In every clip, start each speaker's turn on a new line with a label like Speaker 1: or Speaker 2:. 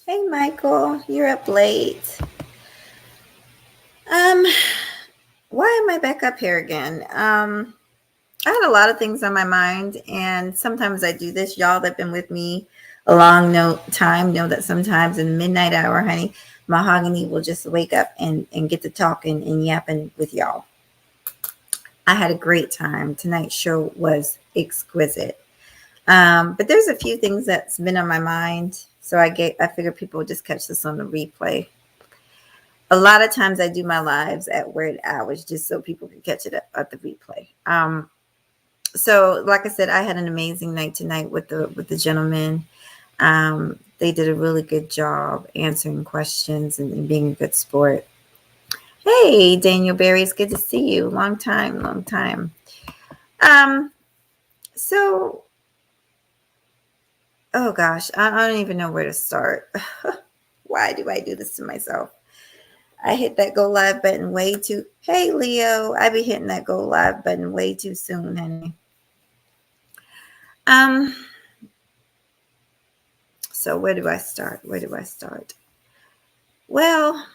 Speaker 1: Hey, Michael, you're up late. Um, why am I back up here again? I had a lot of things on my mind, and sometimes I do this. Y'all that have been with me a long time know that sometimes in the midnight hour, honey, Mahogany will just wake up and get to talking and yapping with y'all. I had a great time. Tonight's show was exquisite. But there's a few things that's been on my mind, so I figured people would just catch this on the replay. A lot of times I do my lives at weird hours just so people can catch it at the replay. So like I said, I had an amazing night tonight with the gentlemen. They did a really good job answering questions and being a good sport. Hey, Daniel Berry, it's good to see you. Long time, long time. Um, so, oh gosh, I don't even know where to start. Why do I do this to myself? I hit that go live button way too. Hey, Leo, I be hitting that go live button way too soon, honey. Um, so where do I start? Where do I start? Well,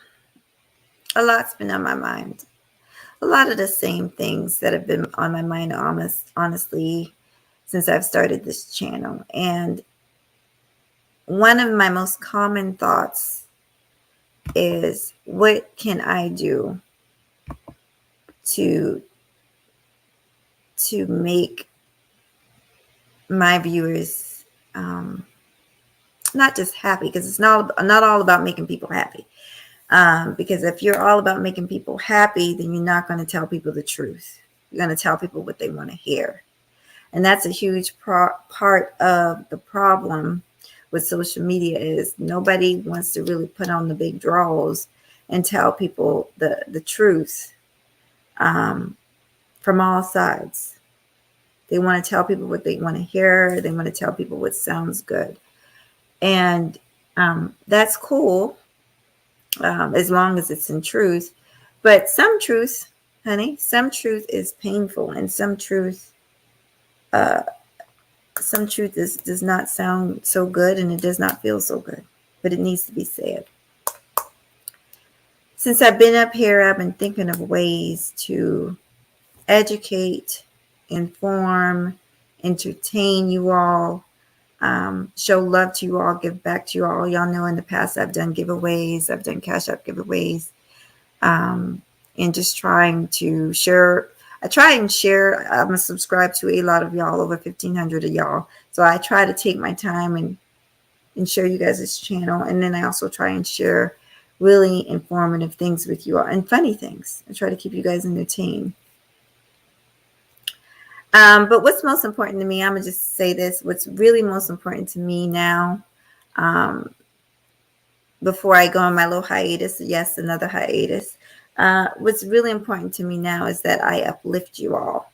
Speaker 1: a lot's been on my mind. A lot of the same things that have been on my mind, honestly, since I've started this channel. And one of my most common thoughts is, what can I do to make my viewers not just happy, because it's not all about making people happy. Because if you're all about making people happy, then you're not going to tell people the truth. You're going to tell people what they want to hear. And that's a huge part of the problem with social media, is nobody wants to really put on the big draws and tell people the truth from all sides. They want to tell people what they want to hear. They want to tell people what sounds good. And that's cool, as long as it's in truth. But some truth, honey, some truth is painful, and some truth does not sound so good, and it does not feel so good, but it needs to be said. Since I've been up here, I've been thinking of ways to educate, inform, entertain you all, show love to you all, give back to you all. Y'all know in the past I've done giveaways, I've done Cash App giveaways, and just trying to share. I try and share. I'm subscribed to a lot of y'all, over 1,500 of y'all. So I try to take my time and share you guys' channel. And then I also try and share really informative things with you all, and funny things. I try to keep you guys entertained. But what's most important to me, I'm going to just say this. What's really most important to me now, before I go on my little hiatus, yes, another hiatus, what's really important to me now is that I uplift you all.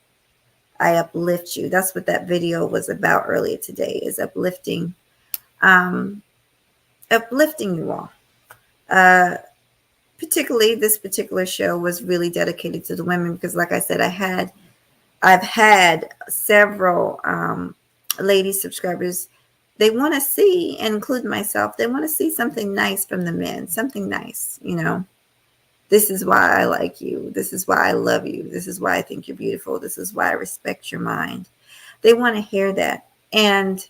Speaker 1: I uplift you. That's what that video was about earlier today, is uplifting, uplifting you all. Particularly, this particular show was really dedicated to the women, because like I said, I've had several lady subscribers. They want to see, and include myself, they want to see something nice from the men, something nice, This is why I like you. This is why I love you. This is why I think you're beautiful. This is why I respect your mind. They want to hear that. And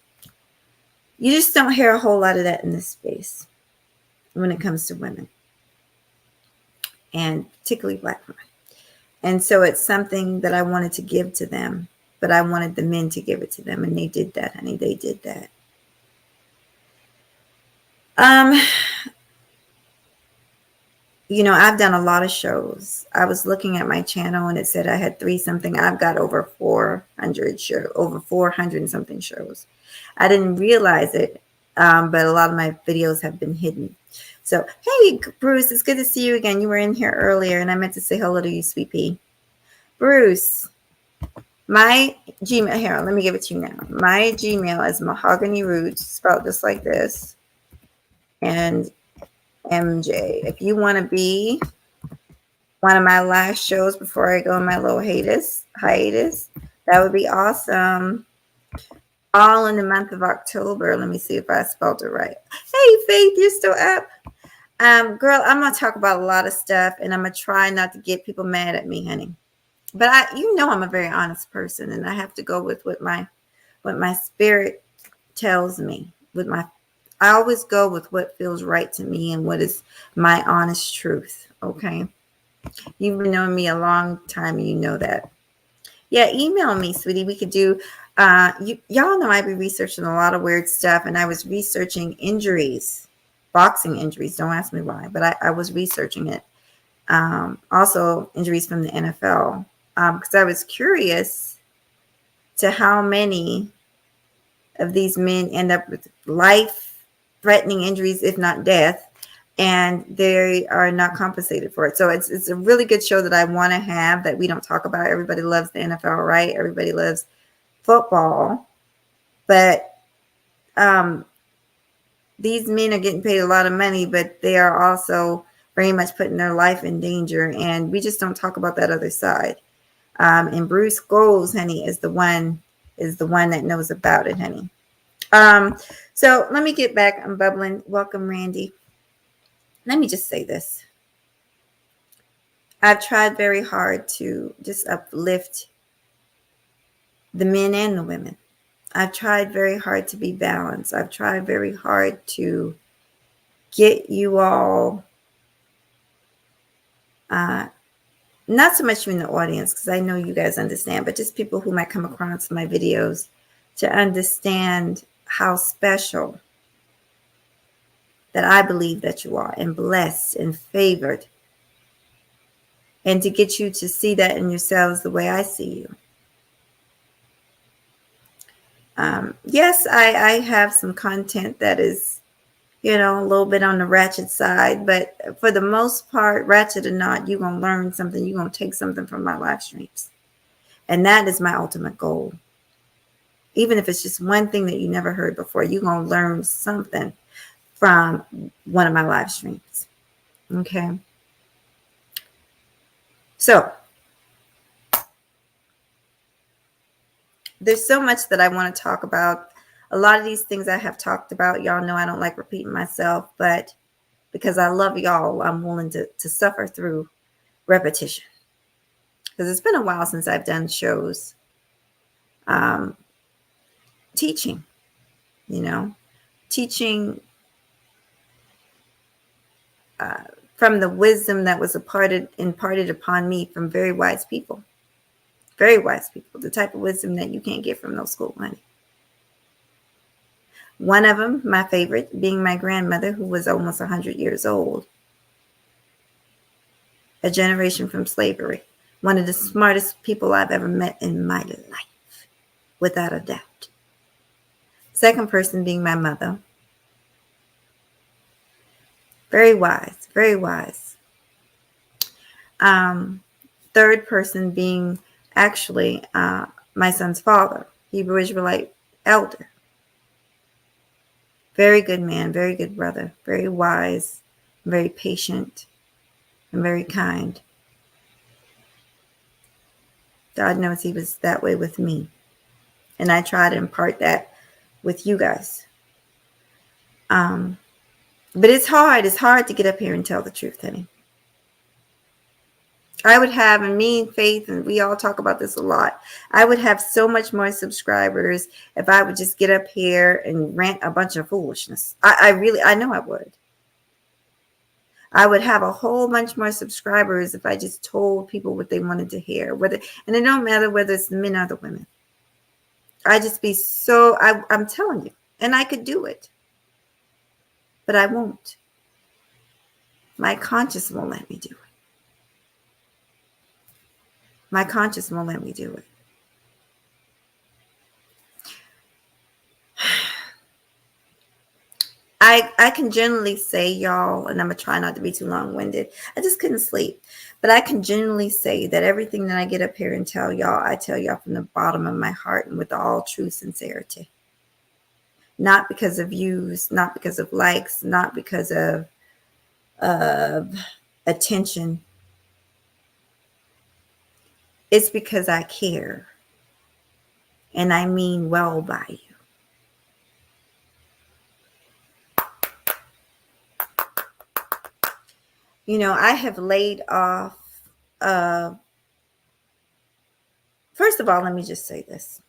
Speaker 1: you just don't hear a whole lot of that in this space when it comes to women, and particularly Black women. And so it's something that I wanted to give to them, but I wanted the men to give it to them. And they did that, honey. They did that. I've done a lot of shows. I was looking at my channel and it said I had 3 something. I've got over 400 over 400 and something shows. I didn't realize it, but a lot of my videos have been hidden. So, hey, Bruce, it's good to see you again. You were in here earlier, and I meant to say hello to you, sweet pea. Bruce, my Gmail, here, let me give it to you now. My Gmail is Mahogany Roots, spelled just like this, and MJ. If you want to be one of my last shows before I go on my little hiatus, that would be awesome. all in the month of October. Let me see if I spelled it right. Hey, Faith, you're still up. Girl, I'm gonna talk about a lot of stuff, and I'm gonna try not to get people mad at me, honey. But I'm a very honest person, and I have to go with what my spirit tells me. I always go with what feels right to me and what is my honest truth. Okay, you've been knowing me a long time, and you know that. Yeah, email me, sweetie. We could do. Y'all know I be researching a lot of weird stuff, and I was researching injuries, boxing injuries. Don't ask me why, but I was researching it. Also, injuries from the NFL, because I was curious to how many of these men end up with life-threatening injuries, if not death, and they are not compensated for it. So it's a really good show that I want to have that we don't talk about. Everybody loves the NFL, right? Everybody loves football, but these men are getting paid a lot of money, but they are also very much putting their life in danger, and we just don't talk about that other side. And Bruce Scholes, honey, is the one that knows about it, honey. So let me get back. I'm bubbling. Welcome, Randy. Let me just say this. I've tried very hard to just uplift the men and the women. I've tried very hard to be balanced. I've tried very hard to get you all, not so much you in the audience, because I know you guys understand, but just people who might come across my videos to understand how special that I believe that you are, and blessed and favored, and to get you to see that in yourselves the way I see you. Yes, I have some content that is, a little bit on the ratchet side, but for the most part, ratchet or not, you're going to learn something. You're going to take something from my live streams. And that is my ultimate goal. Even if it's just one thing that you never heard before, you're going to learn something from one of my live streams. Okay. So there's so much that I want to talk about. A lot of these things I have talked about. Y'all know I don't like repeating myself, but because I love y'all, I'm willing to suffer through repetition. Because it's been a while since I've done shows teaching, teaching from the wisdom that was imparted upon me from very wise people. Very wise people. The type of wisdom that you can't get from no school money. One of them, my favorite, being my grandmother, who was almost 100 years old. A generation from slavery. One of the smartest people I've ever met in my life, without a doubt. Second person being my mother. Very wise, very wise. Third person being actually my son's father, Hebrew Israelite elder. Very good man, very good brother, very wise, very patient, and very kind. God knows he was that way with me. And I try to impart that with you guys. But it's hard. It's hard to get up here and tell the truth, honey. I would have, and me and Faith, and we all talk about this a lot, I would have so much more subscribers if I would just get up here and rant a bunch of foolishness. I know I would. I would have a whole bunch more subscribers if I just told people what they wanted to hear. And it don't matter whether it's the men or the women. I just be so, I'm telling you, and I could do it. But I won't. My conscience won't let me do it. My conscience won't let me do it. I can generally say, y'all, and I'm going to try not to be too long-winded. I just couldn't sleep. But I can generally say that everything that I get up here and tell y'all, I tell y'all from the bottom of my heart and with all true sincerity. Not because of views, not because of likes, not because of attention. It's because I care. And I mean well by you. I have laid off. Uh, First of all, let me just say this.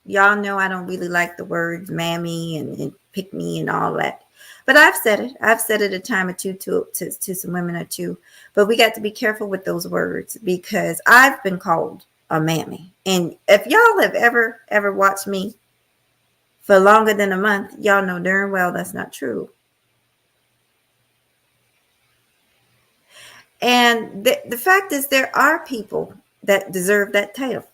Speaker 1: Y'all know I don't really like the words mammy and pick me and all that. But I've said it. I've said it a time or two to some women or two. But we got to be careful with those words because I've been called a mammy. And if y'all have ever watched me for longer than a month, y'all know darn well that's not true. And the fact is, there are people that deserve that title.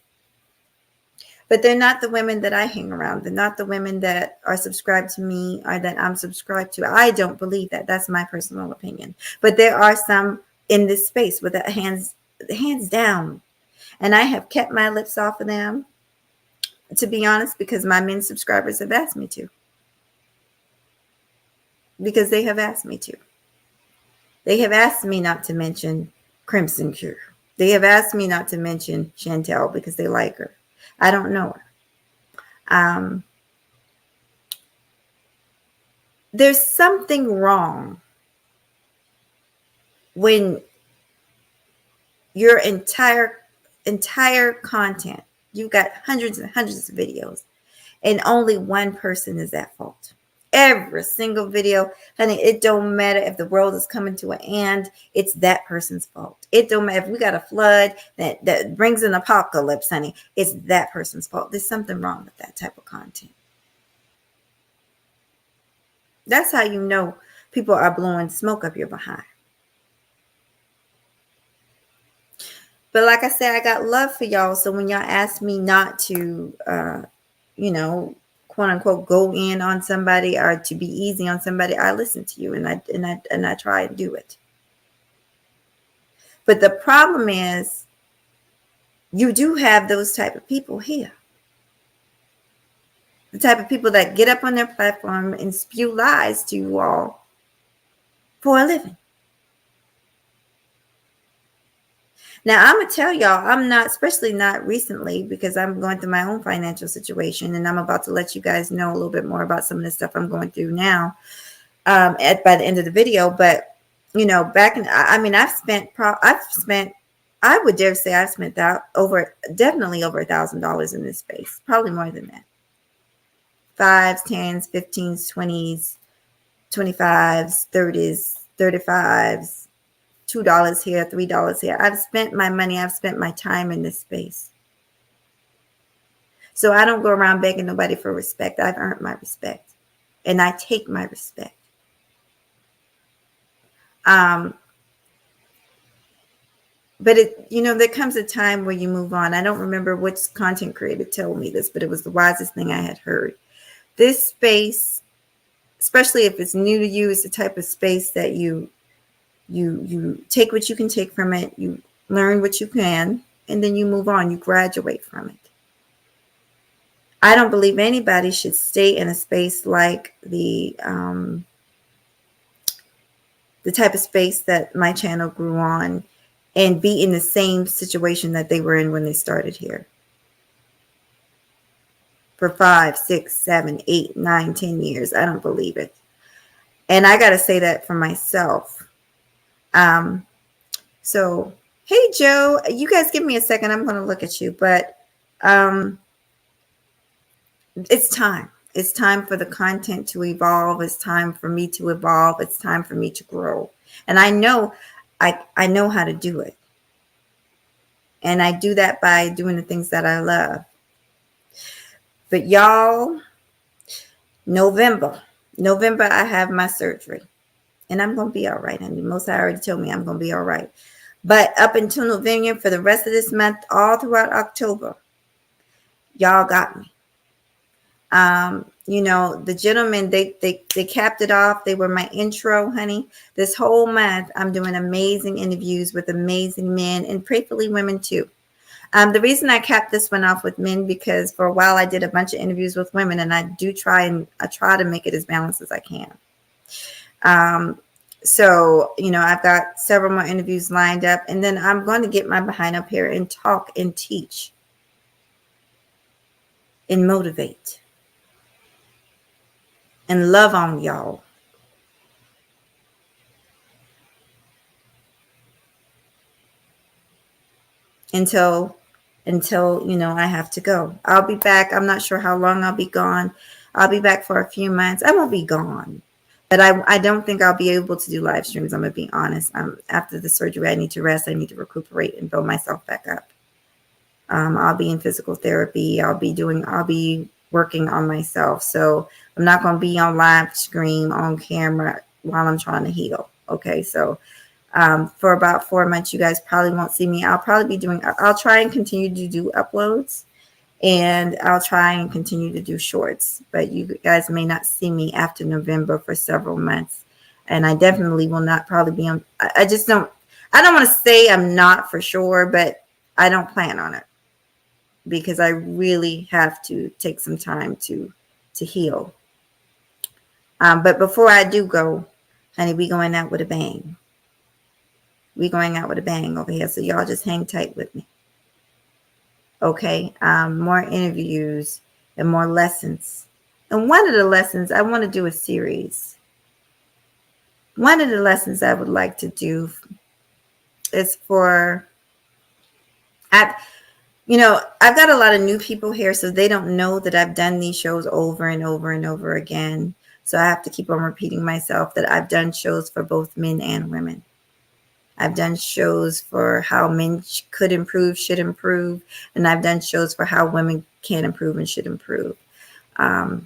Speaker 1: But they're not the women that I hang around. They're not the women that are subscribed to me or that I'm subscribed to. I don't believe that. That's my personal opinion. But there are some in this space with hands down. And I have kept my lips off of them, to be honest, because my men subscribers have asked me to. Because they have asked me to. They have asked me not to mention Crimson Cure. They have asked me not to mention Chantel because they like her. I don't know her. There's something wrong when your entire content, you've got hundreds and hundreds of videos, and only one person is at fault. Every single video, honey, it don't matter if the world is coming to an end, it's that person's fault. It don't matter if we got a flood that brings an apocalypse, honey, it's that person's fault. There's something wrong with that type of content. That's how you know people are blowing smoke up your behind. But like I said, I got love for y'all. So when y'all ask me not to, quote unquote, go in on somebody or to be easy on somebody, I listen to you and I try and do it. But the problem is, you do have those type of people here. The type of people that get up on their platform and spew lies to you all for a living. Now, I'm going to tell y'all, I'm not, especially not recently, because I'm going through my own financial situation, and I'm about to let you guys know a little bit more about some of the stuff I'm going through now by the end of the video. But, back in, I've spent, I would dare say I've spent definitely over $1,000 in this space, probably more than that. 5s, 10s, 15s, 20s, 25s, 30s, 35s. $2 here, $3 here. I've spent my money. I've spent my time in this space. So I don't go around begging nobody for respect. I've earned my respect. And I take my respect. But there comes a time where you move on. I don't remember which content creator told me this, but it was the wisest thing I had heard. This space, especially if it's new to you, is the type of space that you take what you can take from it, you learn what you can, and then you move on, you graduate from it. I don't believe anybody should stay in a space like the type of space that my channel grew on and be in the same situation that they were in when they started here. For 5, 6, 7, 8, 9, 10 years. I don't believe it. And I got to say that for myself. So, hey, Joe, you guys give me a second. I'm going to look at you, but it's time. It's time for the content to evolve. It's time for me to evolve. It's time for me to grow. And I know how to do it. And I do that by doing the things that I love. But y'all, November, I have my surgery. And I'm going to be all right. I mean, Most High already told me I'm going to be all right. But up until November, for the rest of this month, all throughout October, y'all got me. The gentlemen, they capped it off. They were my intro, honey. This whole month, I'm doing amazing interviews with amazing men and prayerfully women too. The reason I capped this one off with men, because for a while I did a bunch of interviews with women, and I try to make it as balanced as I can. So, I've got several more interviews lined up, and then I'm going to get my behind up here and talk and teach and motivate and love on y'all. until I have to go. I'll be back. I'm not sure how long I'll be gone. I'll be back for a few months. I won't be gone, but I don't think I'll be able to do live streams. I'm gonna be honest. After the surgery, I need to rest. I need to recuperate and build myself back up. I'll be in physical therapy. I'll be working on myself. So I'm not going to be on live stream on camera while I'm trying to heal. Okay. So for about 4 months, you guys probably won't see me. I'll try and continue to do uploads, and I'll try and continue to do shorts, but you guys may not see me after November for several months. And I definitely will not probably be on. I don't want to say I'm not for sure, but I don't plan on it, because I really have to take some time to heal. But before I do go, honey, we going out with a bang. We going out with a bang over here. So y'all just hang tight with me. Okay. More interviews and more lessons. And one of the lessons, I want to do a series. One of the lessons I would like to do is I've got a lot of new people here, so they don't know that I've done these shows over and over and over again. So I have to keep on repeating myself that I've done shows for both men and women. I've done shows for how men could improve, should improve, and I've done shows for how women can improve and should improve. But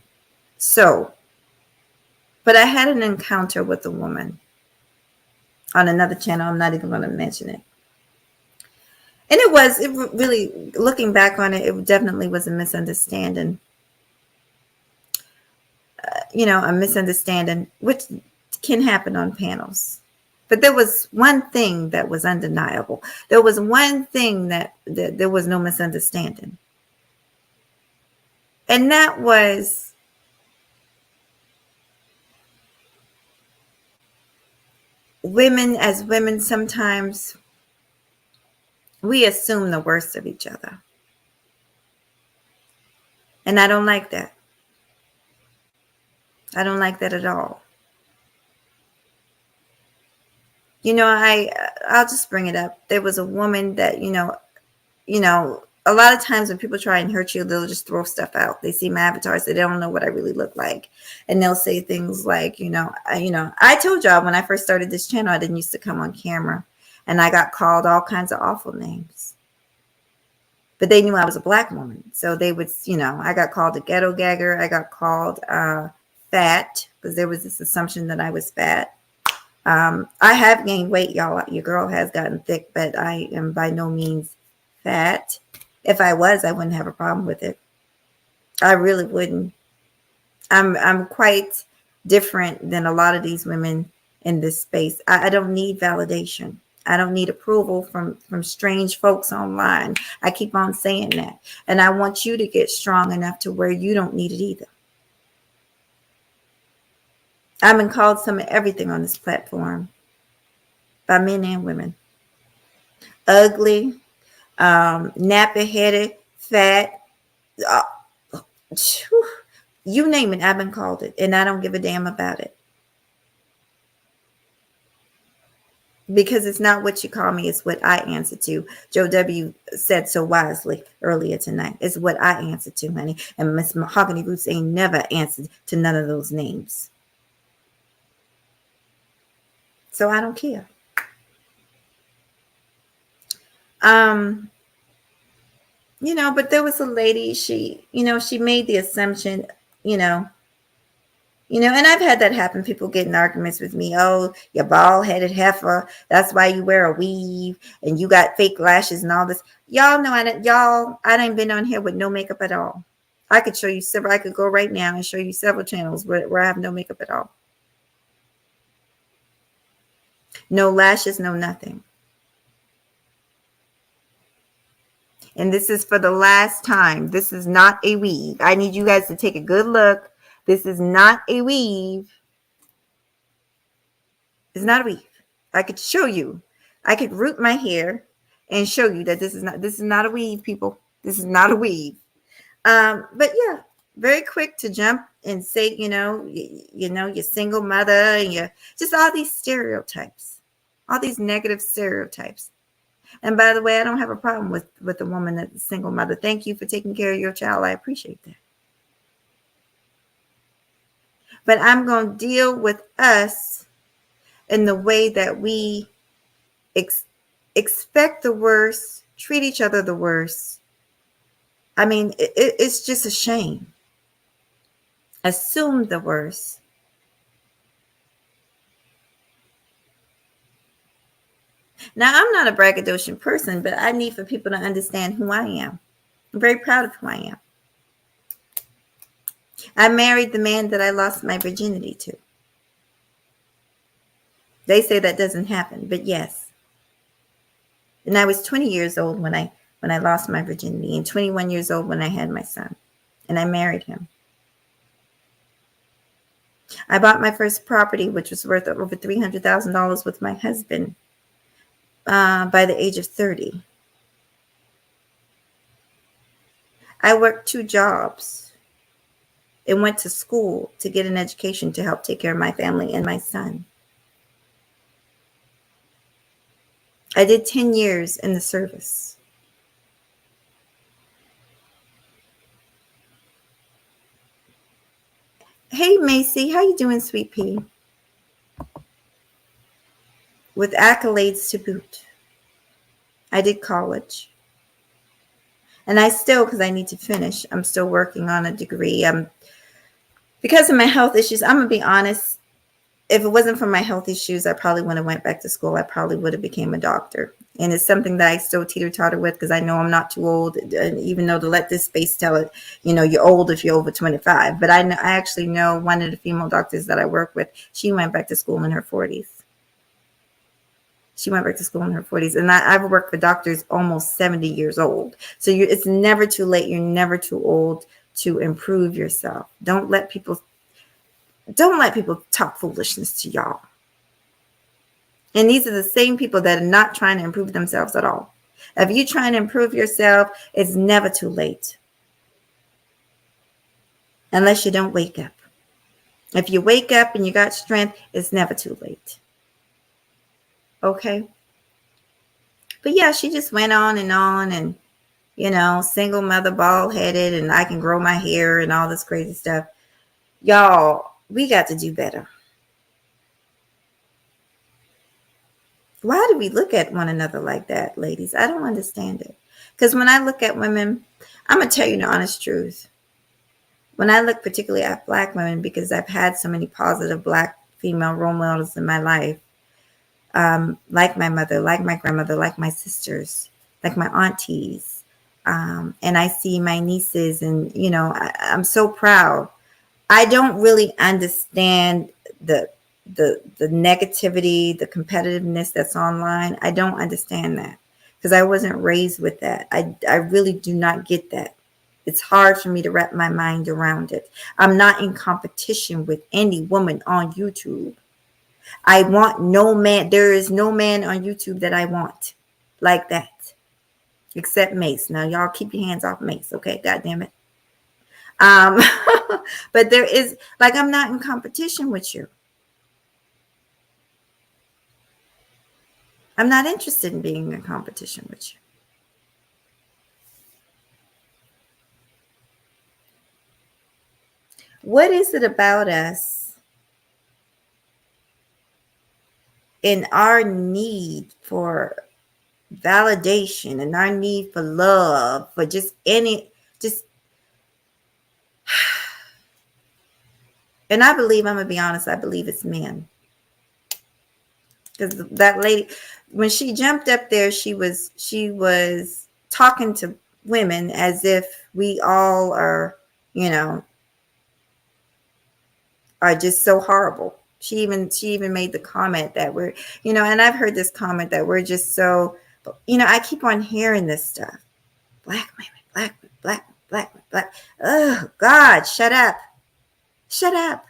Speaker 1: I had an encounter with a woman on another channel. I'm not even going to mention it. And it really, looking back on it, it definitely was a misunderstanding. A misunderstanding, which can happen on panels. But there was one thing that was undeniable. There was one thing that there was no misunderstanding. And that was women, as women, sometimes we assume the worst of each other. And I don't like that. I don't like that at all. I'll just bring it up. There was a woman that, a lot of times when people try and hurt you, they'll just throw stuff out. They see my avatar, so they don't know what I really look like. And they'll say things like, I told y'all when I first started this channel, I didn't used to come on camera, and I got called all kinds of awful names. But they knew I was a Black woman. So they would, I got called a ghetto gagger. I got called fat, because there was this assumption that I was fat. I have gained weight, y'all. Your girl has gotten thick, but I am by no means fat. If I was, I wouldn't have a problem with it. I really wouldn't. I'm quite different than a lot of these women in this space. I don't need validation. I don't need approval from strange folks online. I keep on saying that. And I want you to get strong enough to where you don't need it either. I've been called some of everything on this platform by men and women. Ugly, nappy-headed, fat, you name it, I've been called it, and I don't give a damn about it. Because it's not what you call me, it's what I answer to. Joe W. said so wisely earlier tonight. It's what I answer to, honey. And Miss Mahogany Roots ain't never answered to none of those names. So I don't care. But there was a lady, she made the assumption, and I've had that happen. People get in arguments with me. Oh, you're bald-headed heifer. That's why you wear a weave, and you got fake lashes and all this. Y'all know I done been on here with no makeup at all. I could show you several. I could go right now and show you several channels where I have no makeup at all. No lashes, no nothing. And this is for the last time. This is not a weave. I need you guys to take a good look. This is not a weave. It's not a weave. I could show you. I could root my hair and show you that this is not a weave, people. This is not a weave. But yeah, very quick to jump and say, you're single mother, and you're just all these stereotypes, all these negative stereotypes. And by the way, I don't have a problem with a woman that's a single mother. Thank you for taking care of your child. I appreciate that. But I'm going to deal with us in the way that we expect the worst, treat each other the worst. I mean, it's just a shame. Assume the worst. Now, I'm not a braggadocious person, but I need for people to understand who I am. I'm very proud of who I am. I married the man that I lost my virginity to. They say that doesn't happen, but yes. And I was 20 years old when I lost my virginity, and 21 years old when I had my son, and I married him. I bought my first property, which was worth over $300,000 with my husband by the age of 30. I worked 2 jobs and went to school to get an education to help take care of my family and my son. I did 10 years in the service. Hey, Macy, how you doing, sweet pea? With accolades to boot. I did college. And I still, because I need to finish, I'm still working on a degree. Because of my health issues, I'm going to be honest. If it wasn't for my health issues, I probably wouldn't have went back to school. I probably would have became a doctor. And it's something that I still teeter-totter with because I know I'm not too old. And even though to let this space tell it, you're old if you're over 25. But I actually know one of the female doctors that I work with, she went back to school in her 40s. She went back to school in her 40s. And I've worked with doctors almost 70 years old. So it's never too late. You're never too old to improve yourself. Don't let people talk foolishness to y'all. And these are the same people that are not trying to improve themselves at all. If you're trying to improve yourself, it's never too late. Unless you don't wake up. If you wake up and you got strength, it's never too late. Okay? But yeah, she just went on and, single mother, bald headed, and I can grow my hair and all this crazy stuff. Y'all, we got to do better. Why do we look at one another like that, ladies? I don't understand it. Because when I look at women, I'm going to tell you the honest truth. When I look particularly at Black women, because I've had so many positive Black female role models in my life, like my mother, like my grandmother, like my sisters, like my aunties. And I see my nieces and, I'm so proud. I don't really understand the negativity, the competitiveness that's online. I don't understand that because I wasn't raised with that. I really do not get that. It's hard for me to wrap my mind around it. I'm not in competition with any woman on YouTube. I want no man. There is no man on YouTube that I want like that, except Mace. Now, y'all keep your hands off Mace, okay? God damn it. But there is, I'm not in competition with you. I'm not interested in being in competition with you. What is it about us in our need for validation and our need for love, for and I believe, I'm going to be honest, I believe it's men. Because that lady, when she jumped up there, she was talking to women as if we all are, are just so horrible. She even made the comment that we're, and I've heard this comment that we're just so, I keep on hearing this stuff. Black women, black. Oh, God, shut up. Shut up.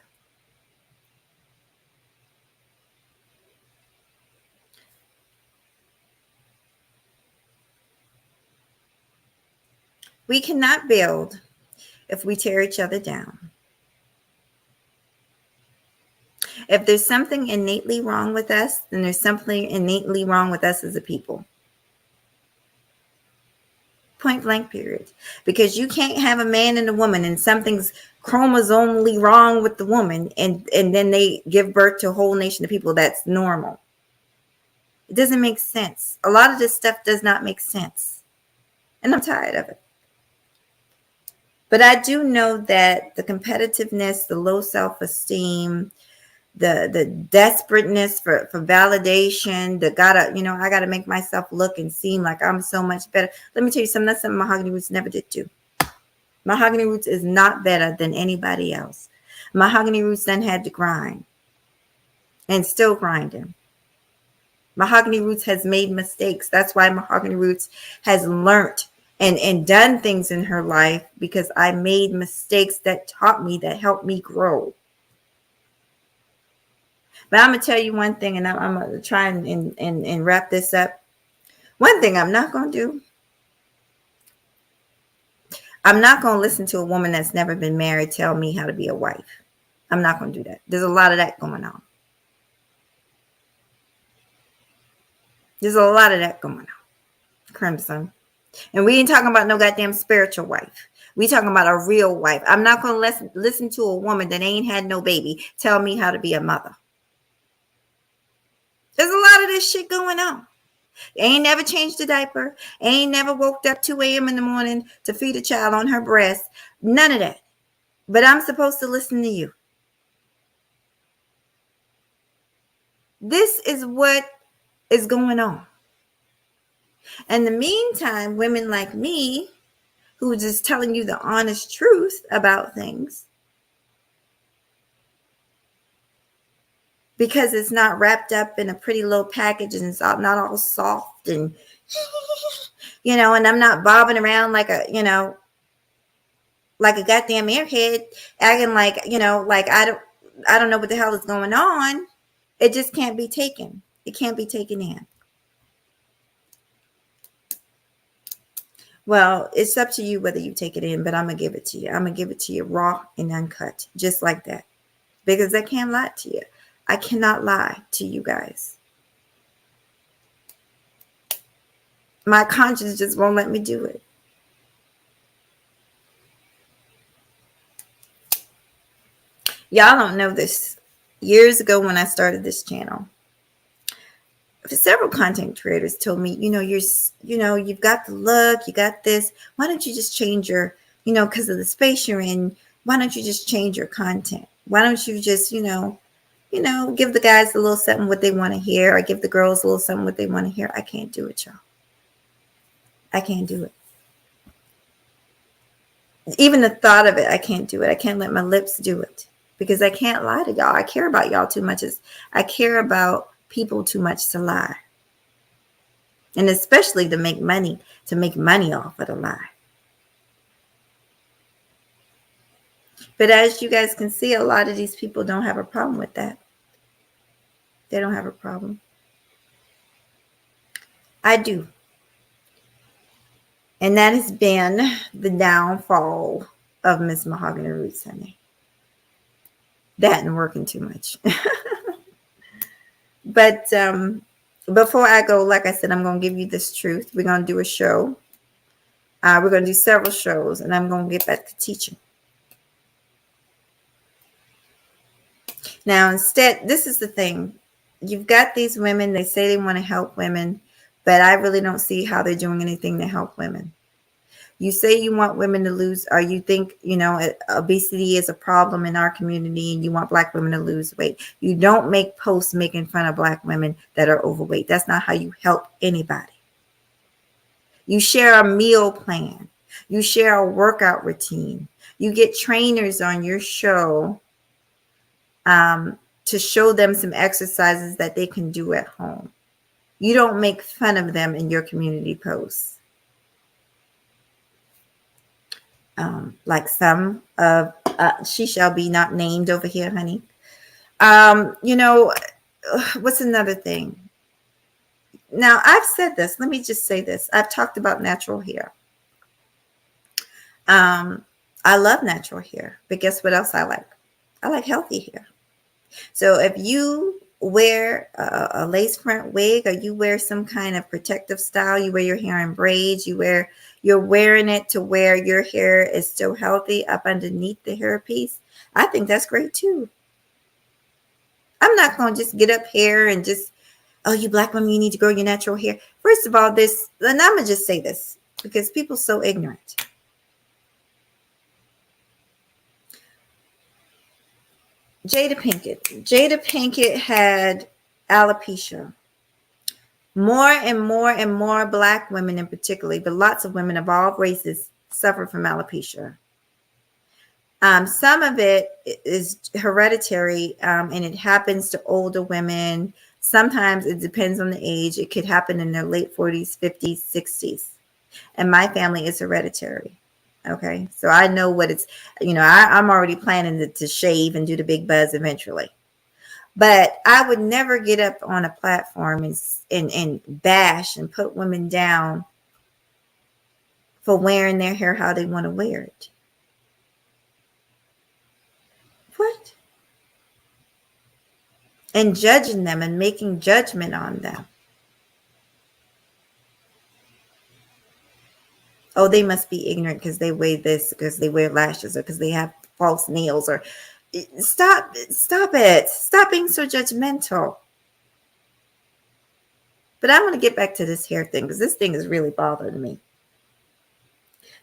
Speaker 1: We cannot build if we tear each other down. If there's something innately wrong with us, then there's something innately wrong with us as a people. Point blank, period. Because you can't have a man and a woman and something's chromosomally wrong with the woman, and then they give birth to a whole nation of people that's normal. It doesn't make sense. A lot of this stuff does not make sense. And I'm tired of it. But I do know that the competitiveness, the low self-esteem, the desperateness for validation, I gotta make myself look and seem like I'm so much better. Let me tell you something, that's something Mahogany Roots never did do. Mahogany Roots is not better than anybody else. Mahogany Roots then had to grind and still grinding. Mahogany Roots has made mistakes. That's why Mahogany Roots has learned and done things in her life, because I made mistakes that taught me, that helped me grow. But I'm going to tell you one thing, and I'm going to try and wrap this up. One thing I'm not going to do, I'm not going to listen to a woman that's never been married tell me how to be a wife. I'm not going to do that. There's a lot of that going on. There's a lot of that going on, Crimson. And we ain't talking about no goddamn spiritual wife. We talking about a real wife. I'm not going to listen to a woman that ain't had no baby tell me how to be a mother. There's a lot of this shit going on. Ain't never changed a diaper. Ain't never woke up 2 a.m. in the morning to feed a child on her breast. None of that. But I'm supposed to listen to you. This is what is going on. In the meantime, women like me, who are just telling you the honest truth about things, because it's not wrapped up in a pretty little package and it's not all soft and, and I'm not bobbing around like a goddamn airhead, acting like, like I don't know what the hell is going on. It just can't be taken. It can't be taken in. Well, it's up to you whether you take it in, but I'm going to give it to you. I'm going to give it to you raw and uncut, just like that. Because I can't lie to you. I cannot lie to you guys. My conscience just won't let me do it. Y'all don't know this. Years ago when I started this channel, several content creators told me, you've got the look, you got this. Why don't you just change your, because of the space you're in, why don't you just change your content? Why don't you just, give the guys a little something what they want to hear, or give the girls a little something what they want to hear? I can't do it, y'all. I can't do it. Even the thought of it, I can't do it. I can't let my lips do it, because I can't lie to y'all. I care about y'all too much. I care about people too much to lie. And especially to make money off of the lie. But as you guys can see, a lot of these people don't have a problem with that. They don't have a problem. I do. And that has been the downfall of Miss Mahogany Roots, honey. That and working too much. But before I go, like I said, I'm going to give you this truth. We're going to do a show. We're going to do several shows, and I'm going to get back to teaching. Now, instead, this is the thing. You've got these women. They say they want to help women, but I really don't see how they're doing anything to help women. You say you want women to lose, or you think, obesity is a problem in our community and you want Black women to lose weight. You don't make posts making fun of Black women that are overweight. That's not how you help anybody. You share a meal plan. You share a workout routine. You get trainers on your show to show them some exercises that they can do at home. You don't make fun of them in your community posts. Like some of, she shall be not named over here, honey. What's another thing? Now, I've said this. Let me just say this. I've talked about natural hair. I love natural hair, but guess what else I like? I like healthy hair. So if you wear a lace front wig, or you wear some kind of protective style, you wear your hair in braids, you wear, you're wearing it to where your hair is still healthy up underneath the hairpiece, I think that's great too. I'm not going to just get up here and just, oh, you black women, you need to grow your natural hair. First of all, this, and I'm going to just say this because people are so ignorant. Jada Pinkett had alopecia. More and more and more black women in particular, but lots of women of all races suffer from alopecia. Some of it is hereditary, and it happens to older women. Sometimes it depends on the age. It could happen in their late 40s, 50s, 60s. And my family is hereditary. Okay. So I know what it's, I'm already planning to shave and do the big buzz eventually. But I would never get up on a platform and bash and put women down for wearing their hair how they want to wear it. What? And judging them and making judgment on them. Oh, they must be ignorant because they wear this, because they wear lashes, or because they have false nails, or stop it. Stop being so judgmental. But I want to get back to this hair thing because this thing is really bothering me.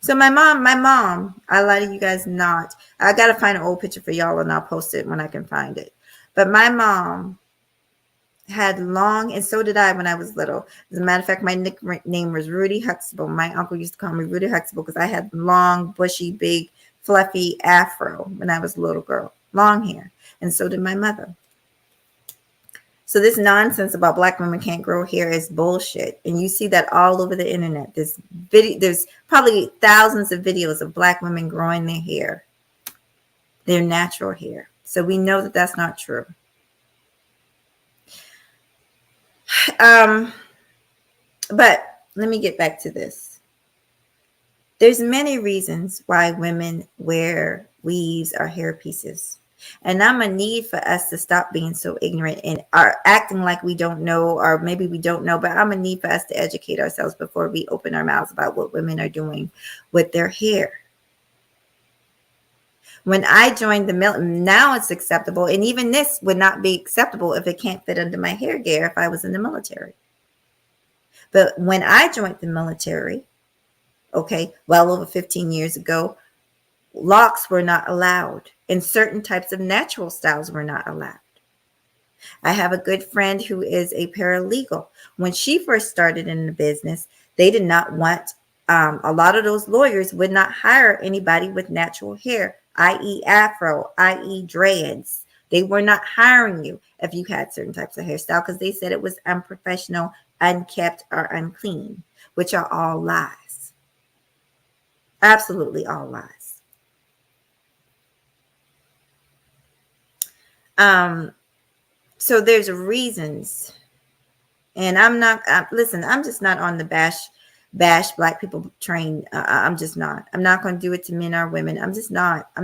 Speaker 1: So my mom, I lie to you guys not. I got to find an old picture for y'all and I'll post it when I can find it. But my mom had long, and so did I when I was little. As a matter of fact, my nickname was Rudy Huxtable. My uncle used to call me Rudy Huxtable because I had long, bushy, big, fluffy afro when I was a little girl. Long hair. And so did my mother. So this nonsense about black women can't grow hair is bullshit. And you see that all over the internet. There's probably thousands of videos of black women growing their hair, their natural hair. So we know that that's not true. But let me get back to this. There's many reasons why women wear weaves or hair pieces. And I'm a need for us to stop being so ignorant and are acting like we don't know, or maybe we don't know, but I'm a need for us to educate ourselves before we open our mouths about what women are doing with their hair. When I joined the military, now it's acceptable. And even this would not be acceptable if it can't fit under my hair gear if I was in the military. But when I joined the military, okay, well over 15 years ago, locks were not allowed and certain types of natural styles were not allowed. I have a good friend who is a paralegal. When she first started in the business, they did not want, a lot of those lawyers would not hire anybody with natural hair, i.e. afro, i.e. dreads. They were not hiring you if you had certain types of hairstyle because they said it was unprofessional, unkept, or unclean, which are all lies. Absolutely all lies. So there's reasons, and I'm just not on the bash black people train. I'm just not. I'm not going to do it to men or women. I'm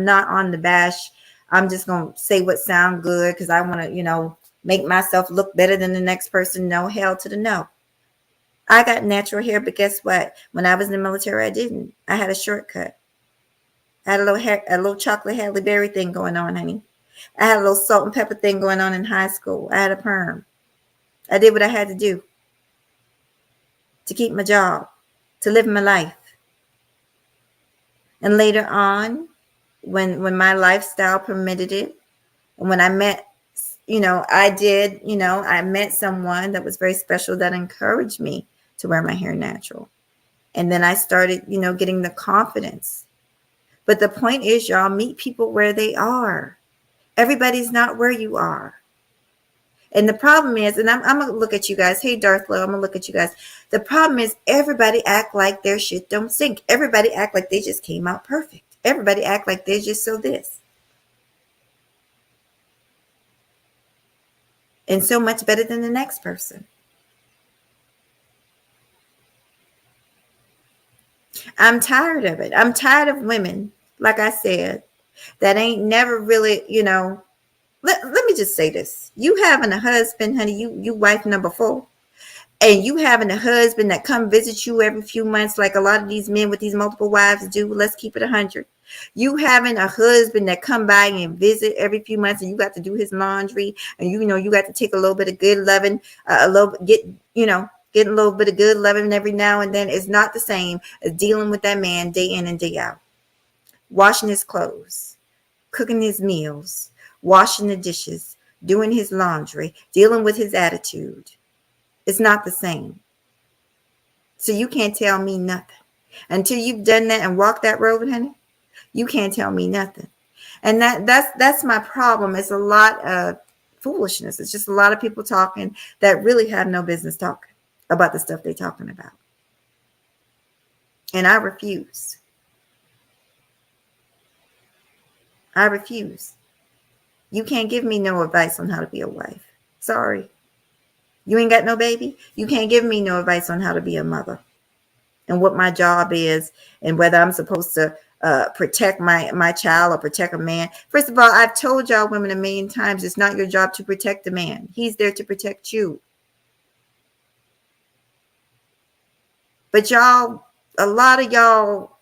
Speaker 1: not on the bash. I'm just going to say what sound good because I want to, make myself look better than the next person. No, hell to the no. I got natural hair, but guess what? When I was in the military, I didn't. I had a shortcut. I had a little chocolate Halle Berry thing going on, honey. I had a little salt and pepper thing going on in high school. I had a perm. I did what I had to do to keep my job, to live my life. And later on, when my lifestyle permitted it, and when I met, I met someone that was very special that encouraged me to wear my hair natural. And then I started, getting the confidence. But the point is, y'all, meet people where they are. Everybody's not where you are. And the problem is, and I'm going to look at you guys. Hey, Darth Lowe, I'm going to look at you guys. The problem is everybody act like their shit don't stink. Everybody act like they just came out perfect. Everybody act like they're just so this. And so much better than the next person. I'm tired of it. I'm tired of women, like I said, that ain't never really, let me just say this. You having a husband, honey, you wife number 4. and you having a husband that come visit you every few months, like a lot of these men with these multiple wives do. Let's keep it 100. You having a husband that come by and visit every few months, and you got to do his laundry, and you got to take a little bit of good loving, a little getting a little bit of good loving every now and then is not the same as dealing with that man day in and day out, washing his clothes, cooking his meals, washing the dishes, doing his laundry, dealing with his attitude. It's not the same. So you can't tell me nothing. Until you've done that and walked that road, honey, you can't tell me nothing. And that's my problem. It's a lot of foolishness. It's just a lot of people talking that really have no business talking about the stuff they're talking about. And I refuse. I refuse. You can't give me no advice on how to be a wife. Sorry. You ain't got no baby. You can't give me no advice on how to be a mother and what my job is and whether I'm supposed to protect my child or protect a man. First of all, I've told y'all women a million times, it's not your job to protect the man. He's there to protect you. But y'all, a lot of y'all,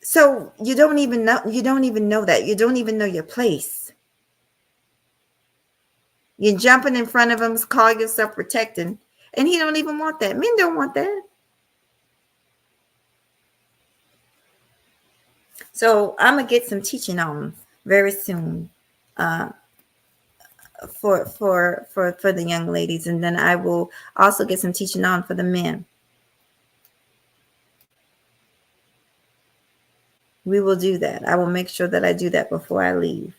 Speaker 1: so you don't even know that. You don't even know your place. You're jumping in front of him, call yourself protecting, and he don't even want that. Men don't want that. So I'm gonna get some teaching on very soon for the young ladies, and then I will also get some teaching on for the men. We will do that. I will make sure that I do that before I leave.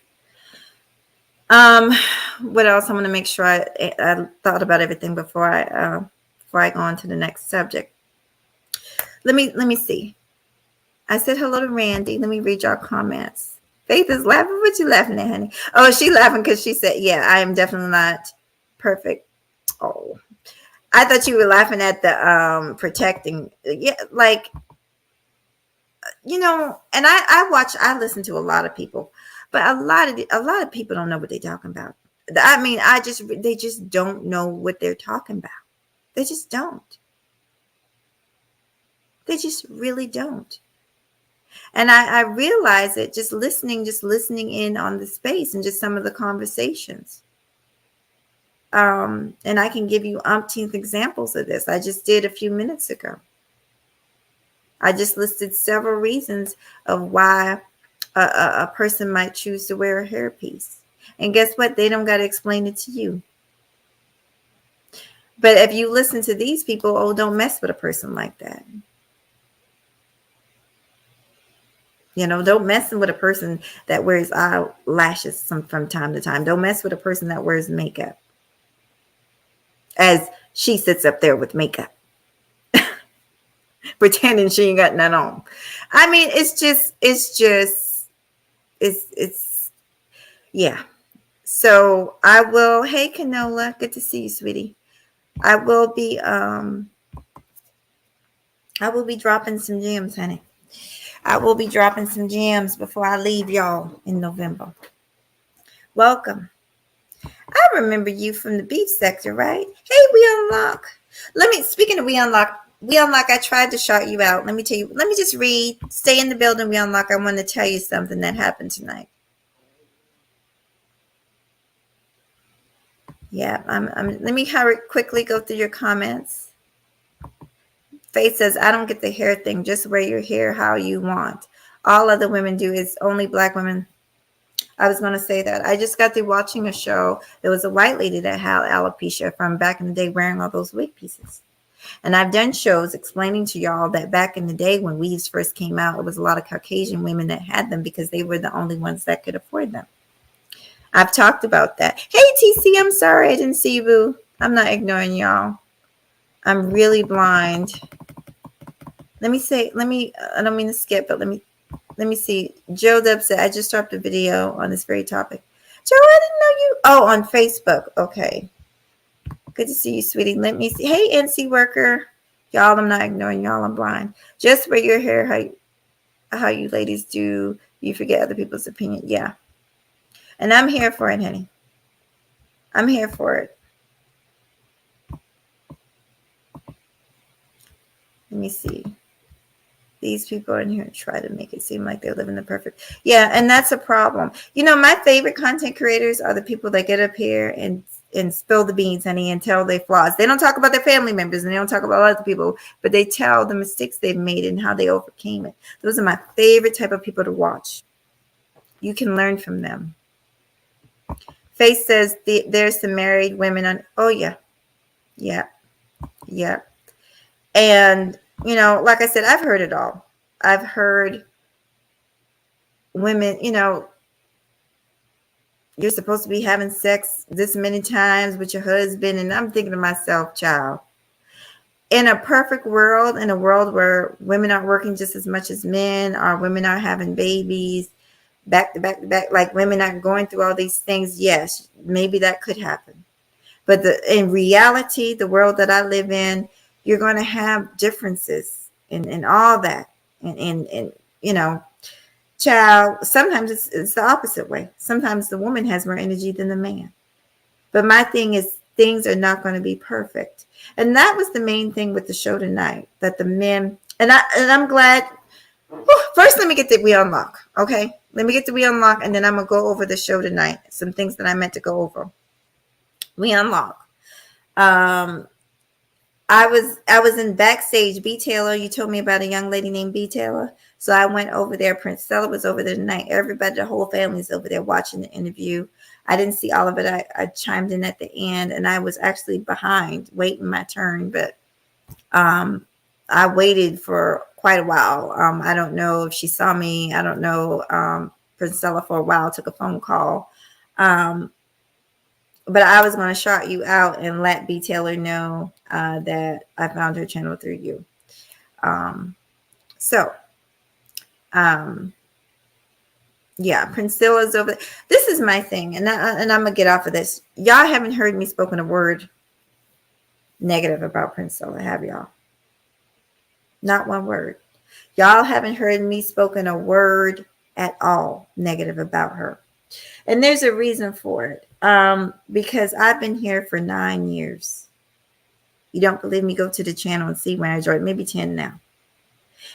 Speaker 1: What else? I'm going to make sure I thought about everything before I go on to the next subject. Let me see. I said hello to Randy. Let me read your comments. Faith is laughing. What you laughing at, honey? Oh, she laughing because she said, "Yeah, I am definitely not perfect." Oh, I thought you were laughing at the protecting. Yeah, like and I listen to a lot of people, but a lot of people don't know what they're talking about. I mean, they just don't know what they're talking about. They just don't. They just really don't. And I realize it just listening in on the space and just some of the conversations. And I can give you umpteenth examples of this. I just did a few minutes ago. I just listed several reasons of why a person might choose to wear a hairpiece. And guess what? They don't got to explain it to you. But if you listen to these people, don't mess with a person like that. Don't mess with a person that wears eyelashes from time to time. Don't mess with a person that wears makeup. As she sits up there with makeup. Pretending she ain't got none on. I mean, yeah. So I will, hey Canola, good to see you, sweetie. I will be dropping some gems, honey. I will be dropping some gems before I leave y'all in November. Welcome. I remember you from the beef sector, right? Hey, We Unlock. Speaking of We Unlock, I tried to shout you out. Let me tell you, let me just read. Stay in the building, We Unlock. I want to tell you something that happened tonight. Yeah, let me quickly go through your comments. Faith says, I don't get the hair thing. Just wear your hair how you want. All other women do. It's only black women. I was going to say that. I just got through watching a show. There was a white lady that had alopecia from back in the day wearing all those wig pieces. And I've done shows explaining to y'all that back in the day when weaves first came out, it was a lot of Caucasian women that had them because they were the only ones that could afford them. I've talked about that. Hey, TC, I'm sorry I didn't see you, boo. I'm not ignoring y'all. I'm really blind. I don't mean to skip, but let me see. Joe Dub said, I just dropped a video on this very topic. Joe, I didn't know you. Oh, on Facebook. Okay. Good to see you, sweetie. Let me see. Hey, NC worker. Y'all, I'm not ignoring y'all. I'm blind. Just wear your hair how you ladies do. You forget other people's opinion. Yeah. And I'm here for it, honey. I'm here for it. Let me see. These people in here try to make it seem like they're living the perfect. Yeah, and that's a problem. My favorite content creators are the people that get up here and spill the beans, honey, and tell their flaws. They don't talk about their family members and they don't talk about other people, but they tell the mistakes they've made and how they overcame it. Those are my favorite type of people to watch. You can learn from them. Faith says there's some married women on. Oh yeah, yeah, yeah. And like I said, I've heard it all. I've heard women, you're supposed to be having sex this many times with your husband. And I'm thinking to myself, child, in a perfect world, in a world where women aren't working just as much as men, or women aren't having babies back to back to back, like women aren't going through all these things, yes, maybe that could happen. But in reality, the world that I live in, you're going to have differences in all that. And child, sometimes it's the opposite way. Sometimes the woman has more energy than the man. But my thing is, things are not going to be perfect. And that was the main thing with the show tonight, that the men, and I'm glad. First, let me get the We Unlock. Okay. Let me get the We Unlock, and then I'm going to go over the show tonight. Some things that I meant to go over. We Unlock. I was in backstage. B Taylor, you told me about a young lady named B Taylor. So I went over there. Prince Stella was over there tonight. Everybody, the whole family's over there watching the interview. I didn't see all of it. I chimed in at the end, and I was actually behind, waiting my turn. But I waited for quite a while. I don't know if she saw me. I don't know. Prince Stella for a while took a phone call. But I was going to shout you out and let B Taylor know that I found her channel through you. Yeah, Priscilla's over there. This is my thing, and I'm going to get off of this. Y'all haven't heard me spoken a word negative about Priscilla, have y'all? Not one word. Y'all haven't heard me spoken a word at all negative about her. And there's a reason for it. Because I've been here for 9 years. You don't believe me? Go to the channel and see when I joined, maybe 10 now.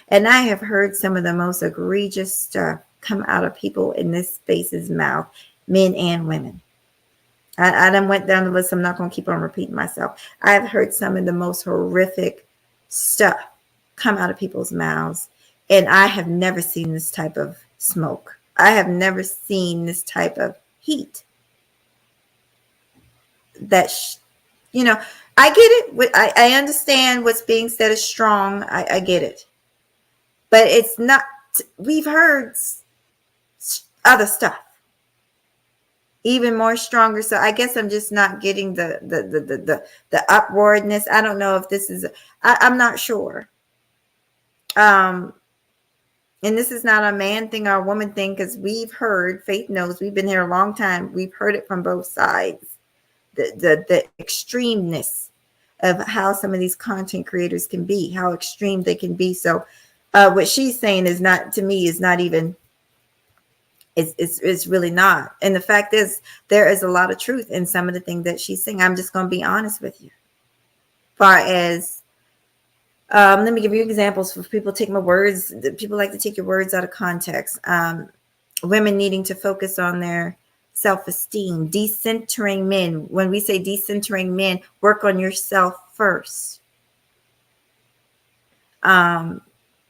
Speaker 1: And I have heard some of the most egregious stuff come out of people in this space's mouth, men and women. I done went down the list. I'm not going to keep on repeating myself. I've heard some of the most horrific stuff come out of people's mouths. And I have never seen this type of smoke. I have never seen this type of heat. That, I get it. I understand what's being said is strong. I get it. But it's not, we've heard other stuff. Even more stronger. So I guess I'm just not getting the upwardness. I don't know if this is, I'm not sure. And this is not a man thing or a woman thing, because we've heard, Faith knows, we've been here a long time. We've heard it from both sides. The extremeness of how some of these content creators can be, how extreme they can be. So what she's saying is not, to me, is not even, it's really not. And the fact is, there is a lot of truth in some of the things that she's saying. I'm just going to be honest with you. Far as, let me give you examples for people take my words. People like to take your words out of context. Women needing to focus on their self-esteem, decentering men. When we say decentering men, work on yourself first. Prioritize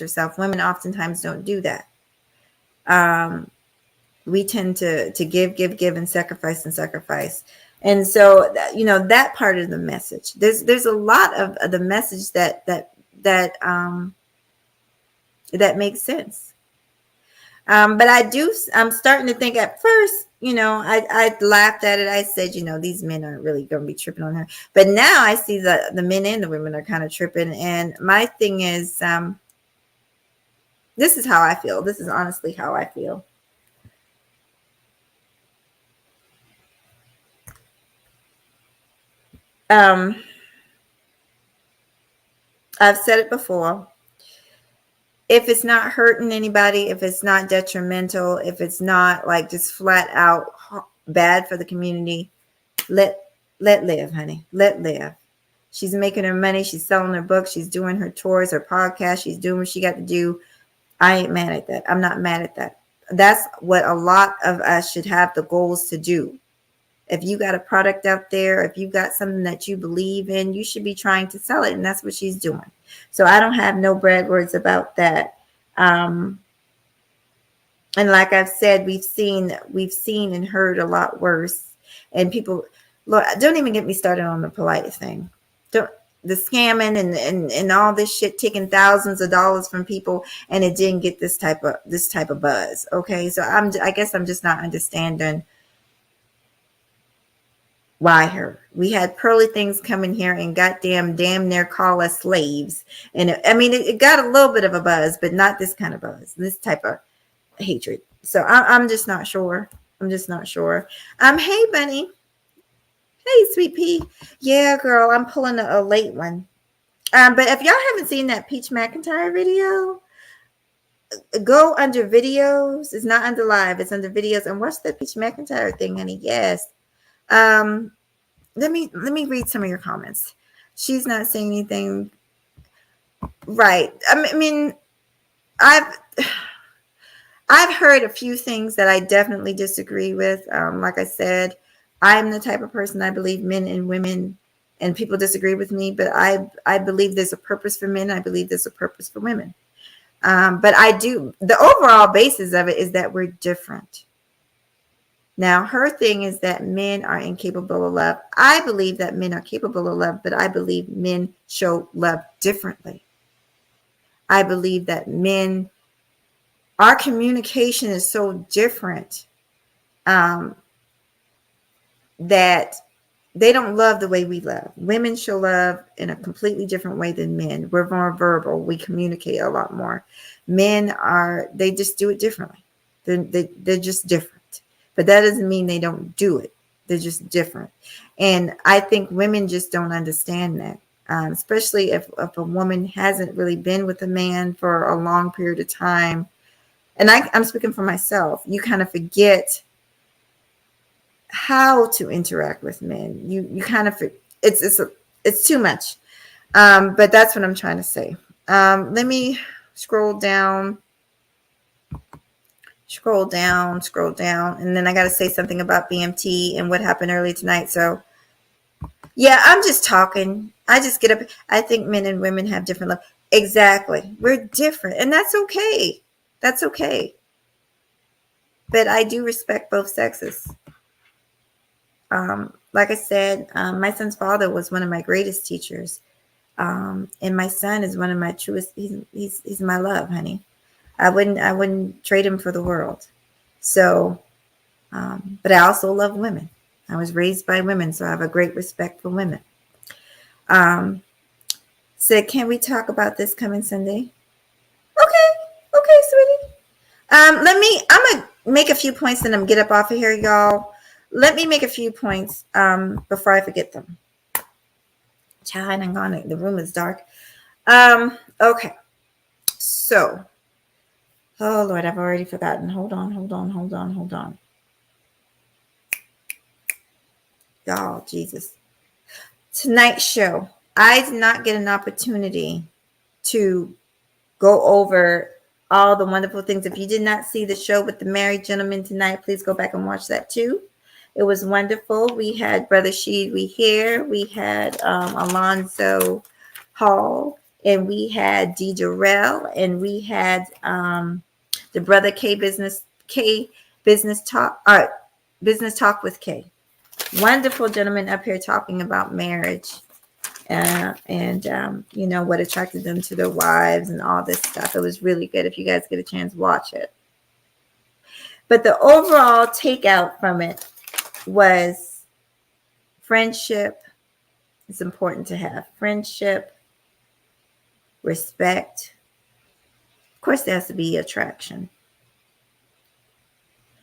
Speaker 1: yourself. Women oftentimes don't do that. We tend to give and sacrifice. And so, that part of the message, there's a lot of the message that makes sense. But I'm starting to think at first, I laughed at it. I said, these men aren't really going to be tripping on her. But now I see the men and the women are kind of tripping. And my thing is, this is how I feel. This is honestly how I feel. I've said it before. If it's not hurting anybody, if it's not detrimental, if it's not like just flat out bad for the community. Let live, honey. Let live. She's making her money. She's selling her books. She's doing her tours, her podcast. She's doing what she got to do. I ain't mad at that. I'm not mad at that. That's what a lot of us should have the goals to do. If you got a product out there, if you got something that you believe in, you should be trying to sell it. And that's what she's doing. So I don't have no brag words about that. And like I've said, we've seen and heard a lot worse. And people, Lord, don't even get me started on the polite thing. The scamming and all this shit, taking thousands of dollars from people, and it didn't get this type of buzz. Okay, so I guess I'm just not understanding why her. We had Pearly Things come in here and damn near call us slaves, and it got a little bit of a buzz, but not this kind of buzz, this type of hatred. So I'm just not sure. Hey Bunny. Hey, sweet pea. Yeah, girl, I'm pulling a late one. But if y'all haven't seen that Peach McIntyre video, go under videos. It's not under live. It's under videos. And watch the Peach McIntyre thing, honey. Yes. Let me read some of your comments. She's not saying anything. Right. I mean, I've heard a few things that I definitely disagree with. Like I said, I'm the type of person, I believe men and women, and people disagree with me, but I believe there's a purpose for men. I believe there's a purpose for women. But the overall basis of it is that we're different. Now, her thing is that men are incapable of love. I believe that men are capable of love, but I believe men show love differently. I believe that our communication is so different that they don't love the way we love. Women show love in a completely different way than men. We're more verbal. We communicate a lot more. Men they just do it differently. They're just different. But that doesn't mean they don't do it. They're just different. And I think women just don't understand that. Especially if a woman hasn't really been with a man for a long period of time. And I'm speaking for myself. You kind of forget how to interact with men. You kind of, it's too much. But that's what I'm trying to say. Let me scroll down, and then I got to say something about BMT and what happened early tonight. So yeah, I'm just talking. I just get up. I think men and women have different love. Exactly. We're different, and that's okay. That's okay. But I do respect both sexes. Like I said, my son's father was one of my greatest teachers. And my son is one of my truest. He's my love, honey. I wouldn't trade him for the world. So, but I also love women. I was raised by women, so I have a great respect for women. Said, can we talk about this coming Sunday? Okay, sweetie. I'm gonna make a few points and I'm get up off of here, y'all. Let me make a few points before I forget them. Child, I'm gone. The room is dark. Okay. So, oh Lord, I've already forgotten. Hold on. Y'all, Jesus. Tonight's show, I did not get an opportunity to go over all the wonderful things. If you did not see the show with the married gentleman tonight, please go back and watch that too. It was wonderful. We had Brother Sheed here. We had Alonzo Hall, and we had Dee Durrell, and we had the Brother K Business Talk with K. Wonderful gentleman up here talking about marriage and what attracted them to their wives and all this stuff. It was really good. If you guys get a chance, watch it. But the overall takeout from it was friendship. It's important to have friendship, respect. Of course, there has to be attraction.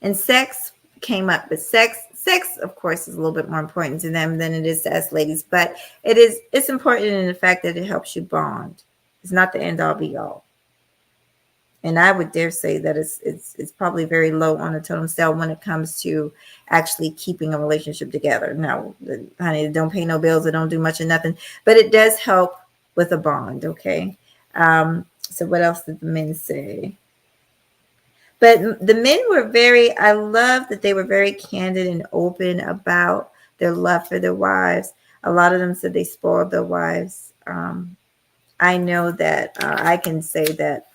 Speaker 1: And sex came up, but sex, of course, is a little bit more important to them than it is to us ladies. But it's important in the fact that it helps you bond. It's not the end all be all. And I would dare say that it's probably very low on the totem scale when it comes to actually keeping a relationship together. No, honey, don't pay no bills, or don't do much of nothing, but it does help with a bond. Okay. So what else did the men say? But the men were very, I love that they were very candid and open about their love for their wives. A lot of them said they spoiled their wives. I know that I can say that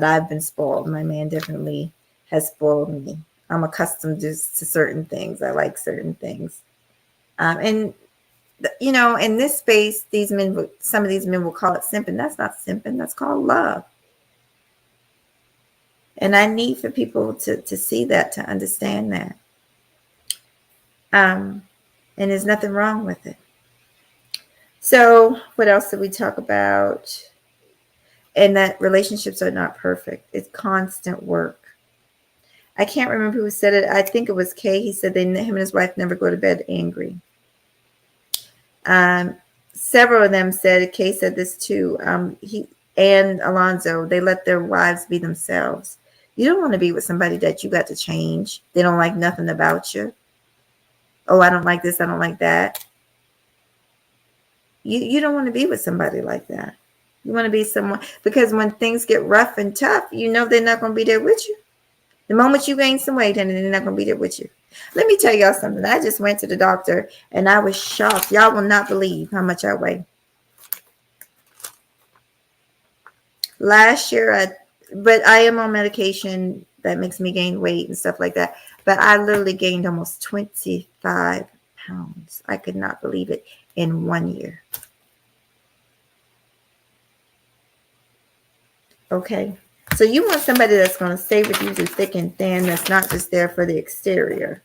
Speaker 1: I've been spoiled. My man definitely has spoiled me. I'm accustomed to certain things. I like certain things. And you know, in this space, these men, some of these men will call it simping. That's not simping. That's called love. And I need for people to see that, to understand that. And there's nothing wrong with it. So, what else did we talk about? And that relationships are not perfect. It's constant work. I can't remember who said it. I think it was Kay. He said him and his wife never go to bed angry. Um, Several of them said, Kay said this too. He and Alonzo, they let their wives be themselves. You don't want to be with somebody that you got to change. They don't like nothing about you. Oh, I don't like this. I don't like that. You don't want to be with somebody like that. You want to be someone, because when things get rough and tough, you know they're not going to be there with you. The moment you gain some weight, and they're not going to be there with you. Let me tell y'all something. I just went to the doctor and I was shocked. Y'all will not believe how much I weigh. Last year, but I am on medication that makes me gain weight and stuff like that. But I literally gained almost 25 pounds. I could not believe it in 1 year. Okay. So you want somebody that's going to stay with you through thick and thin, that's not just there for the exterior.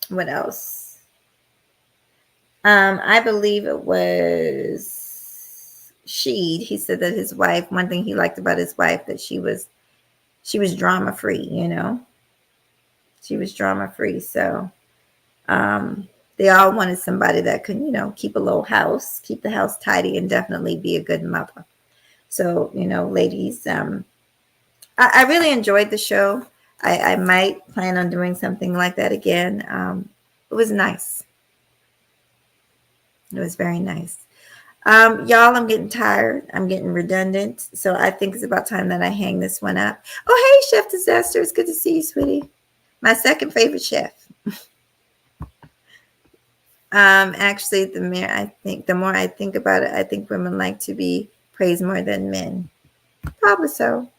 Speaker 1: What else? I believe it was Sheed. He said that his wife, one thing he liked about his wife, that she was drama free, you know. She was drama free. So they all wanted somebody that could, you know, keep a little house, keep the house tidy, and definitely be a good mother. So, you know, ladies, I really enjoyed the show. I might plan on doing something like that again. It was nice. It was very nice. Y'all, I'm getting tired. I'm getting redundant. So I think it's about time that I hang this one up. Oh, hey, Chef Disaster. It's good to see you, sweetie. My second favorite chef. Actually, the more I think about it, I think women like to be praised more than men. Probably so.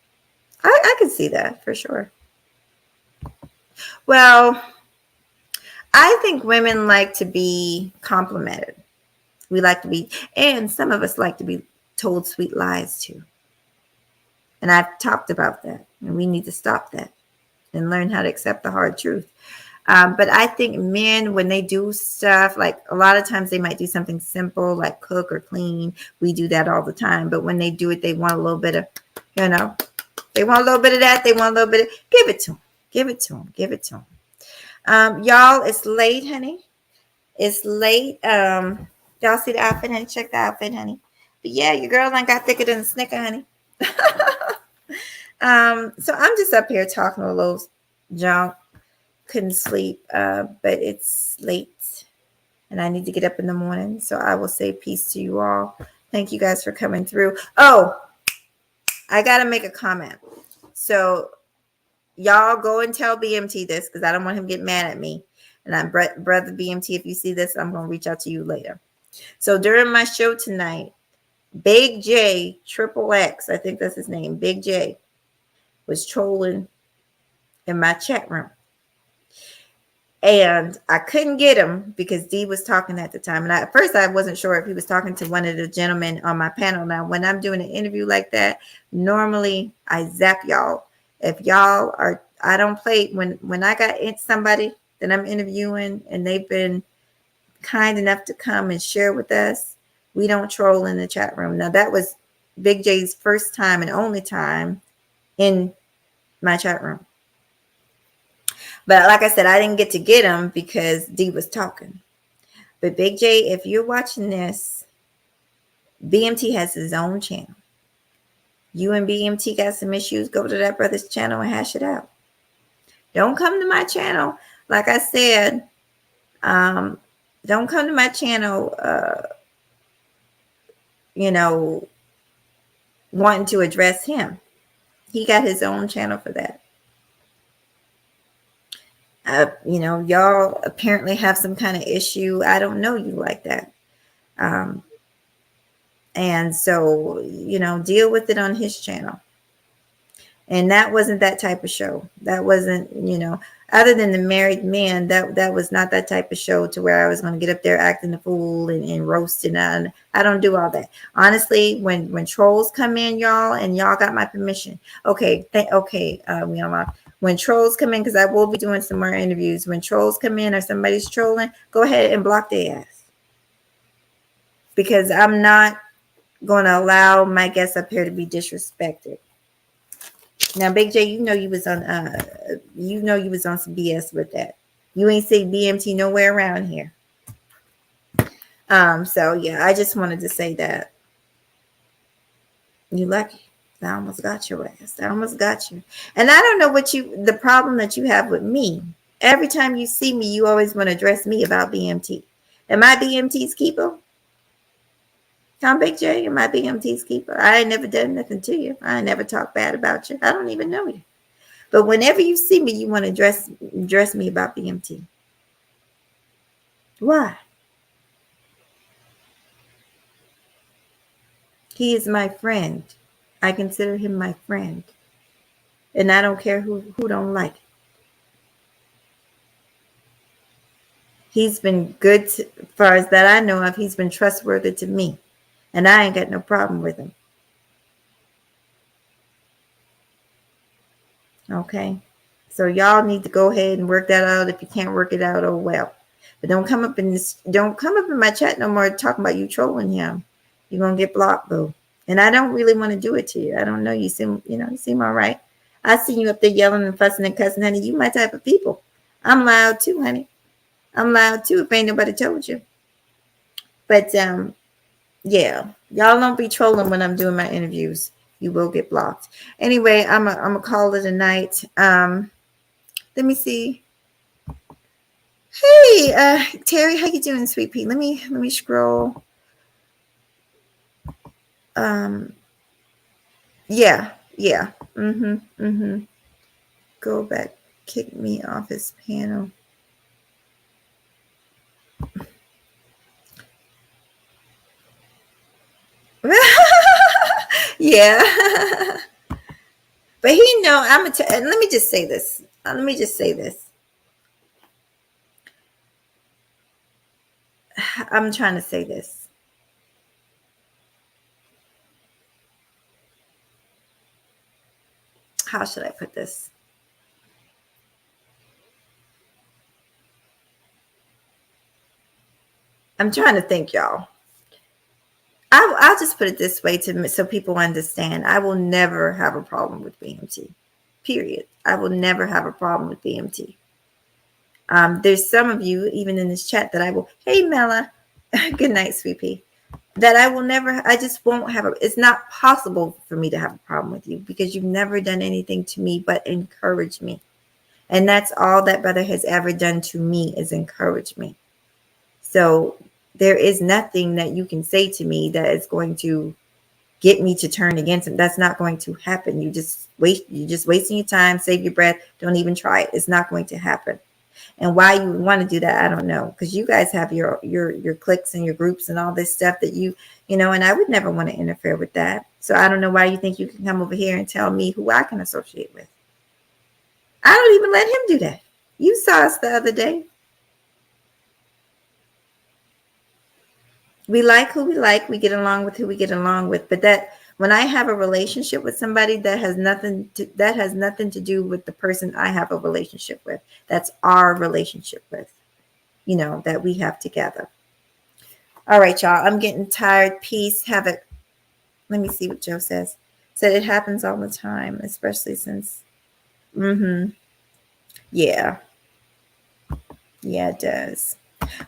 Speaker 1: I can see that for sure. Well, I think women like to be complimented. We like to be, and some of us like to be told sweet lies too. And I've talked about that, and we need to stop that and learn how to accept the hard truth. But I think men, when they do stuff, like a lot of times they might do something simple like cook or clean. We do that all the time. But when they do it, they want a little bit of, you know, they want a little bit of that. They want a little bit of, give it to them. Give it to them. Give it to them. Y'all, it's late, honey. It's late. Y'all see the outfit, honey? Check the outfit, honey. But yeah, your girl ain't got thicker than a snicker, honey. So I'm just up here talking a little junk. Couldn't sleep, but it's late and I need to get up in the morning. So I will say peace to you all. Thank you guys for coming through. Oh, I got to make a comment. So y'all go and tell BMT this, because I don't want him to get mad at me. And I'm brother BMT. If you see this, I'm going to reach out to you later. So during my show tonight, Big J, Triple X, I think that's his name, Big J, was trolling in my chat room. And I couldn't get him because Dee was talking at the time. And at first I wasn't sure if he was talking to one of the gentlemen on my panel. Now, when I'm doing an interview like that, normally I zap y'all. If y'all are, I don't play, when I got somebody that I'm interviewing and they've been kind enough to come and share with us, we don't troll in the chat room. Now, that was Big J's first time and only time in my chat room. But like I said, I didn't get to get him because Dee was talking. But Big J, if you're watching this, BMT has his own channel. You and BMT got some issues, go to that brother's channel and hash it out. Don't come to my channel. Like I said, don't come to my channel, wanting to address him. He got his own channel for that. Y'all apparently have some kind of issue. I don't know you like that. And so, deal with it on his channel. And that wasn't that type of show. That wasn't, other than the married men, that was not that type of show to where I was going to get up there acting a fool and roasting. I don't do all that. Honestly, when trolls come in, y'all, and y'all got my permission. Okay. When trolls come in, because I will be doing some more interviews. When trolls come in or somebody's trolling, go ahead and block their ass. Because I'm not going to allow my guests up here to be disrespected. Now, Big J, you know you was on some BS with that. You ain't say BMT nowhere around here. So yeah, I just wanted to say that. You lucky. I almost got your ass. I almost got you. And I don't know the problem that you have with me. Every time you see me, you always want to address me about BMT. Am I BMT's keeper? Tom Big J, am I BMT's keeper? I ain't never done nothing to you. I ain't never talked bad about you. I don't even know you. But whenever you see me, you want to address me about BMT. Why? He is my friend. I consider him my friend. And I don't care who don't like it. He's been good, as far as that I know of. He's been trustworthy to me. And I ain't got no problem with him. Okay? So y'all need to go ahead and work that out. If you can't work it out, oh well. But don't come up in my chat no more talking about you trolling him. You're gonna get blocked, boo. And I don't really want to do it to you. I don't know. You seem all right. I see you up there yelling and fussing and cussing, honey. You my type of people. I'm loud too, honey. I'm loud too if ain't nobody told you. But yeah, y'all don't be trolling when I'm doing my interviews. You will get blocked. Anyway, I'm a call it a night. Let me see. Hey, Terry, how you doing, sweet pea? Let me scroll. Yeah. Go back. Kick me off his panel. Yeah. But he know let me just say this. I'm trying to say this. How should I put this? I'm trying to think, y'all. I'll just put it this way so people understand. I will never have a problem with BMT. Period. I will never have a problem with BMT. There's some of you, even in this chat, that I will. Hey, Mela. Good night, sweet pea. That I just won't have it's not possible for me to have a problem with you because you've never done anything to me but encourage me. And that's all that brother has ever done to me is encourage me. So there is nothing that you can say to me that is going to get me to turn against him. That's not going to happen. You're just wasting your time, save your breath. Don't even try it. It's not going to happen. And why you want to do that, I don't know. Because you guys have your cliques and your groups and all this stuff that and I would never want to interfere with that. So I don't know why you think you can come over here and tell me who I can associate with. I don't even let him do that. You saw us the other day. We like who we like. We get along with who we get along with. But that when I have a relationship with somebody, that has nothing to do with the person I have a relationship with. That's our relationship with, that we have together. All right, y'all. I'm getting tired. Peace. Have it. Let me see what Joe says. Said it happens all the time, especially since. Yeah. Yeah, it does.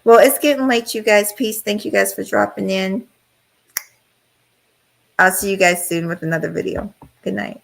Speaker 1: Well, it's getting late, you guys. Peace. Thank you guys for dropping in. I'll see you guys soon with another video. Good night.